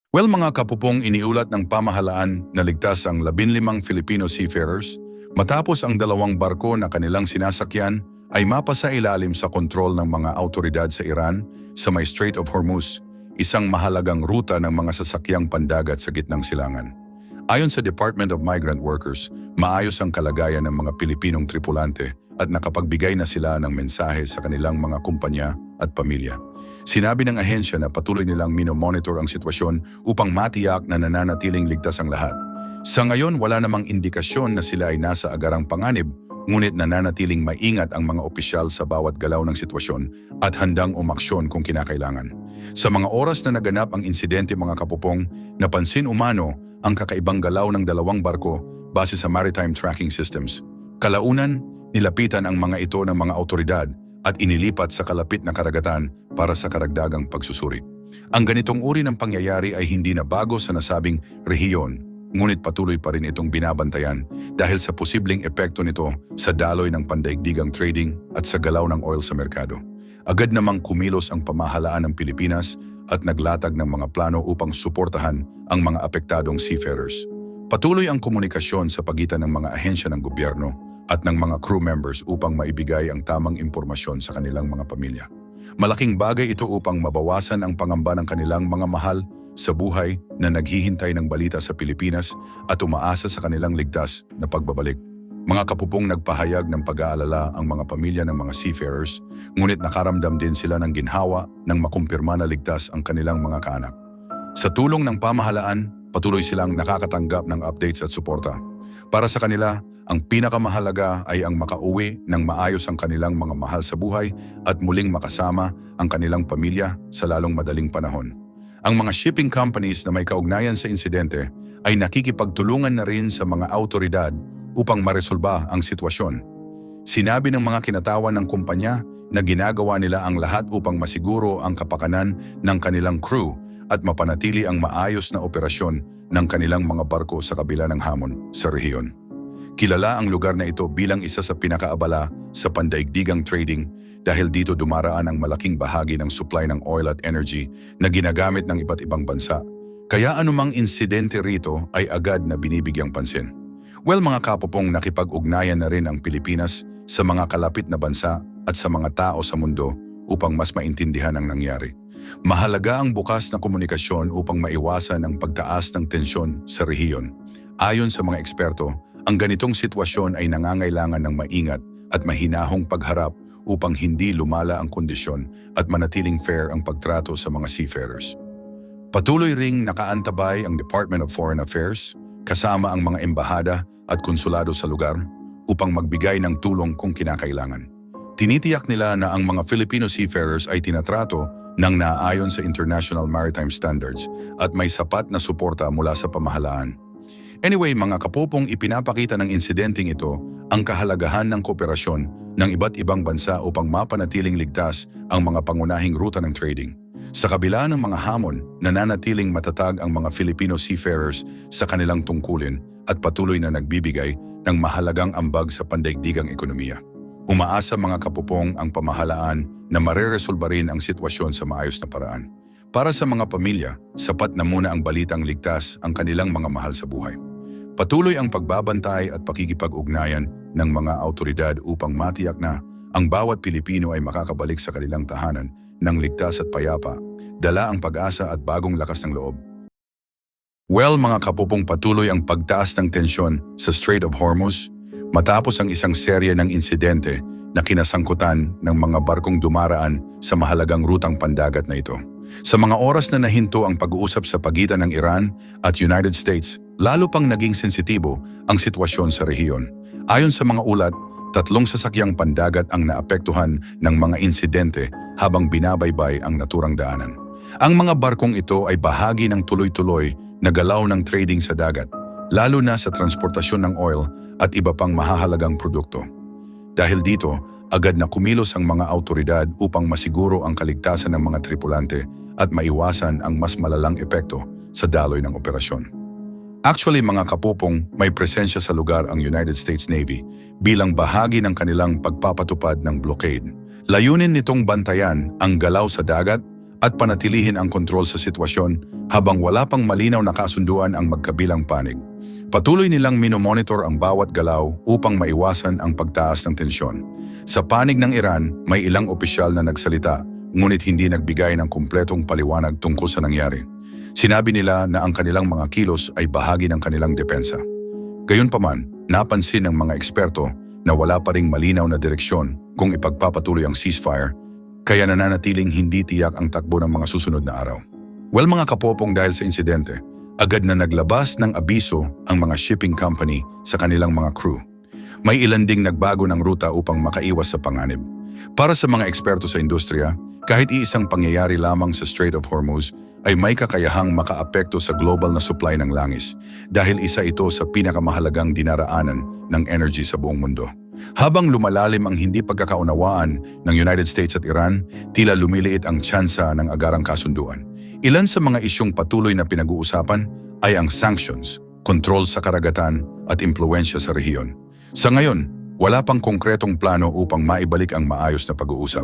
Well, mga kapupong, iniulat ng pamahalaan na ligtas ang 15 Filipino seafarers matapos ang 2 barko na kanilang sinasakyan ay mapasa ilalim sa kontrol ng mga autoridad sa Iran sa may Strait of Hormuz, isang mahalagang ruta ng mga sasakyang pandagat sa gitnang silangan. Ayon sa Department of Migrant Workers, maayos ang kalagayan ng mga Pilipinong tripulante at nakapagbigay na sila ng mensahe sa kanilang mga kumpanya at pamilya. Sinabi ng ahensya na patuloy nilang minomonitor ang sitwasyon upang matiyak na nananatiling ligtas ang lahat. Sa ngayon, wala namang indikasyon na sila ay nasa agarang panganib, ngunit nananatiling maingat ang mga opisyal sa bawat galaw ng sitwasyon at handang umaksyon kung kinakailangan. Sa mga oras na naganap ang insidente, mga kapupong, napansin umano ang kakaibang galaw ng 2 barko base sa maritime tracking systems. Kalaunan, nilapitan ang mga ito ng mga autoridad at inilipat sa kalapit na karagatan para sa karagdagang pagsusuri. Ang ganitong uri ng pangyayari ay hindi na bago sa nasabing rehiyon, ngunit patuloy pa rin itong binabantayan dahil sa posibleng epekto nito sa daloy ng pandaigdigang trading at sa galaw ng oil sa merkado. Agad namang kumilos ang pamahalaan ng Pilipinas at naglatag ng mga plano upang suportahan ang mga apektadong seafarers. Patuloy ang komunikasyon sa pagitan ng mga ahensya ng gobyerno at ng mga crew members upang maibigay ang tamang impormasyon sa kanilang mga pamilya. Malaking bagay ito upang mabawasan ang pangamba ng kanilang mga mahal sa buhay na naghihintay ng balita sa Pilipinas at umaasa sa kanilang ligtas na pagbabalik. Mga kapupong, nagpahayag ng pag-aalala ang mga pamilya ng mga seafarers, ngunit nakaramdam din sila ng ginhawa nang makumpirma na ligtas ang kanilang mga kaanak. Sa tulong ng pamahalaan, patuloy silang nakakatanggap ng updates at suporta. Para sa kanila, ang pinakamahalaga ay ang makauwi ng maayos ang kanilang mga mahal sa buhay at muling makasama ang kanilang pamilya sa lalong madaling panahon. Ang mga shipping companies na may kaugnayan sa insidente ay nakikipagtulungan na rin sa mga autoridad upang maresolba ang sitwasyon. Sinabi ng mga kinatawan ng kumpanya na ginagawa nila ang lahat upang masiguro ang kapakanan ng kanilang crew at mapanatili ang maayos na operasyon ng kanilang mga barko sa kabila ng hamon sa rehiyon. Kilala ang lugar na ito bilang isa sa pinakaabala sa pandaigdigang trading dahil dito dumaraan ang malaking bahagi ng supply ng oil at energy na ginagamit ng iba't ibang bansa. Kaya anumang insidente rito ay agad na binibigyang pansin. Well, mga kapupong, nakipag-ugnayan na rin ang Pilipinas sa mga kalapit na bansa at sa mga tao sa mundo upang mas maintindihan ang nangyari. Mahalaga ang bukas na komunikasyon upang maiwasan ang pagtaas ng tensyon sa rehiyon. Ayon sa mga eksperto, ang ganitong sitwasyon ay nangangailangan ng maingat at mahinahong pagharap upang hindi lumala ang kondisyon at manatiling fair ang pagtrato sa mga seafarers. Patuloy ring nakaantabay ang Department of Foreign Affairs kasama ang mga embahada at konsulado sa lugar upang magbigay ng tulong kung kinakailangan. Tinitiyak nila na ang mga Filipino seafarers ay tinatrato ng naaayon sa International Maritime Standards at may sapat na suporta mula sa pamahalaan. Anyway, mga kapupong, ipinapakita ng insidenteng ito ang kahalagahan ng kooperasyon ng iba't ibang bansa upang mapanatiling ligtas ang mga pangunahing ruta ng trading. Sa kabila ng mga hamon, nananatiling matatag ang mga Filipino seafarers sa kanilang tungkulin at patuloy na nagbibigay ng mahalagang ambag sa pandaigdigang ekonomiya. Umaasa, mga kapupong, ang pamahalaan na mareresolba rin ang sitwasyon sa maayos na paraan. Para sa mga pamilya, sapat na muna ang balitang ligtas ang kanilang mga mahal sa buhay. Patuloy ang pagbabantay at pakikipag-ugnayan ng mga autoridad upang matiyak na ang bawat Pilipino ay makakabalik sa kanilang tahanan ng ligtas at payapa, dala ang pag-asa at bagong lakas ng loob. Well, mga kapupong, patuloy ang pagtaas ng tensyon sa Strait of Hormuz matapos ang isang serye ng insidente na kinasangkutan ng mga barkong dumaraan sa mahalagang rutang pandagat na ito. Sa mga oras na nahinto ang pag-uusap sa pagitan ng Iran at United States, lalo pang naging sensitibo ang sitwasyon sa rehiyon. Ayon sa mga ulat, 3 sasakyang pandagat ang naapektuhan ng mga insidente habang binabaybay ang naturang daanan. Ang mga barkong ito ay bahagi ng tuloy-tuloy na galaw ng trading sa dagat, lalo na sa transportasyon ng oil at iba pang mahahalagang produkto. Dahil dito, agad na kumilos ang mga autoridad upang masiguro ang kaligtasan ng mga tripulante at maiwasan ang mas malalang epekto sa daloy ng operasyon. Actually, mga kapupong, may presensya sa lugar ang United States Navy bilang bahagi ng kanilang pagpapatupad ng blockade. Layunin nitong bantayan ang galaw sa dagat at panatilihin ang kontrol sa sitwasyon habang wala pang malinaw na kasunduan ang magkabilang panig. Patuloy nilang minomonitor ang bawat galaw upang maiwasan ang pagtaas ng tensyon. Sa panig ng Iran, may ilang opisyal na nagsalita ngunit hindi nagbigay ng kumpletong paliwanag tungkol sa nangyari. Sinabi nila na ang kanilang mga kilos ay bahagi ng kanilang depensa. Gayunpaman, napansin ng mga eksperto na wala pa ring malinaw na direksyon kung ipagpapatuloy ang ceasefire, kaya nananatiling hindi tiyak ang takbo ng mga susunod na araw. Well mga kapopong, dahil sa insidente, agad na naglabas ng abiso ang mga shipping company sa kanilang mga crew. May ilan ding nagbago ng ruta upang makaiwas sa panganib. Para sa mga eksperto sa industriya, kahit iisang pangyayari lamang sa Strait of Hormuz ay may kakayahang makaapekto sa global na supply ng langis dahil isa ito sa pinakamahalagang dinaraanan ng energy sa buong mundo. Habang lumalalim ang hindi pagkakaunawaan ng United States at Iran, tila lumiliit ang tsansa ng agarang kasunduan. Ilan sa mga isyong patuloy na pinag-uusapan ay ang sanctions, kontrol sa karagatan at impluensya sa rehiyon. Sa ngayon, wala pang konkretong plano upang maibalik ang maayos na pag-uusap.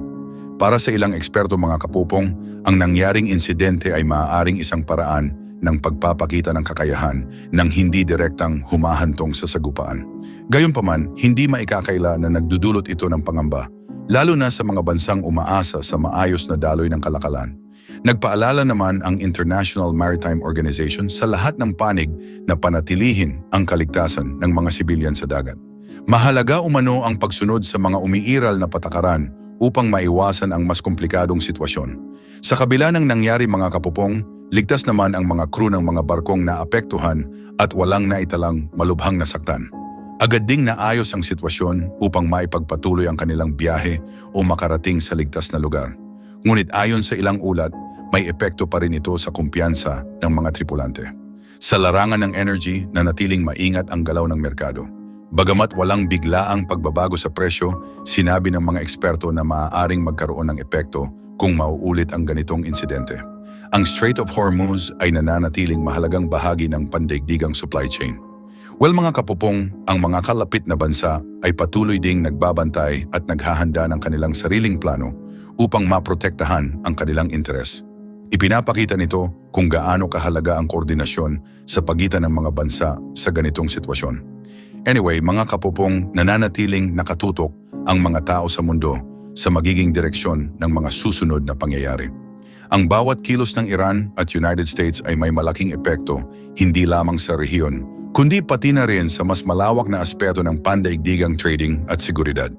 Para sa ilang eksperto mga kapupong, ang nangyaring insidente ay maaaring isang paraan ng pagpapakita ng kakayahan ng hindi direktang humahantong sa sagupaan. Gayunpaman, hindi maikakaila na nagdudulot ito ng pangamba, lalo na sa mga bansang umaasa sa maayos na daloy ng kalakalan. Nagpaalala naman ang International Maritime Organization sa lahat ng panig na panatilihin ang kaligtasan ng mga sibilyan sa dagat. Mahalaga umano ang pagsunod sa mga umiiral na patakaran upang maiwasan ang mas komplikadong sitwasyon. Sa kabila ng nangyari mga kapupong, ligtas naman ang mga crew ng mga barkong naapektuhan at walang naitalang malubhang nasaktan. Agad ding naayos ang sitwasyon upang maipagpatuloy ang kanilang biyahe o makarating sa ligtas na lugar. Ngunit ayon sa ilang ulat, may epekto pa rin ito sa kumpiyansa ng mga tripulante. Sa larangan ng energy, nanatiling maingat ang galaw ng merkado. Bagamat walang biglaang pagbabago sa presyo, sinabi ng mga eksperto na maaaring magkaroon ng epekto kung mauulit ang ganitong insidente. Ang Strait of Hormuz ay nananatiling mahalagang bahagi ng pandaigdigang supply chain. Well mga kapupong, ang mga kalapit na bansa ay patuloy ding nagbabantay at naghahanda ng kanilang sariling plano upang maprotektahan ang kanilang interes. Ipinapakita nito kung gaano kahalaga ang koordinasyon sa pagitan ng mga bansa sa ganitong sitwasyon. Anyway, mga kapupong, nananatiling nakatutok ang mga tao sa mundo sa magiging direksyon ng mga susunod na pangyayari. Ang bawat kilos ng Iran at United States ay may malaking epekto hindi lamang sa rehiyon, kundi pati na rin sa mas malawak na aspeto ng pandaigdigang trading at seguridad.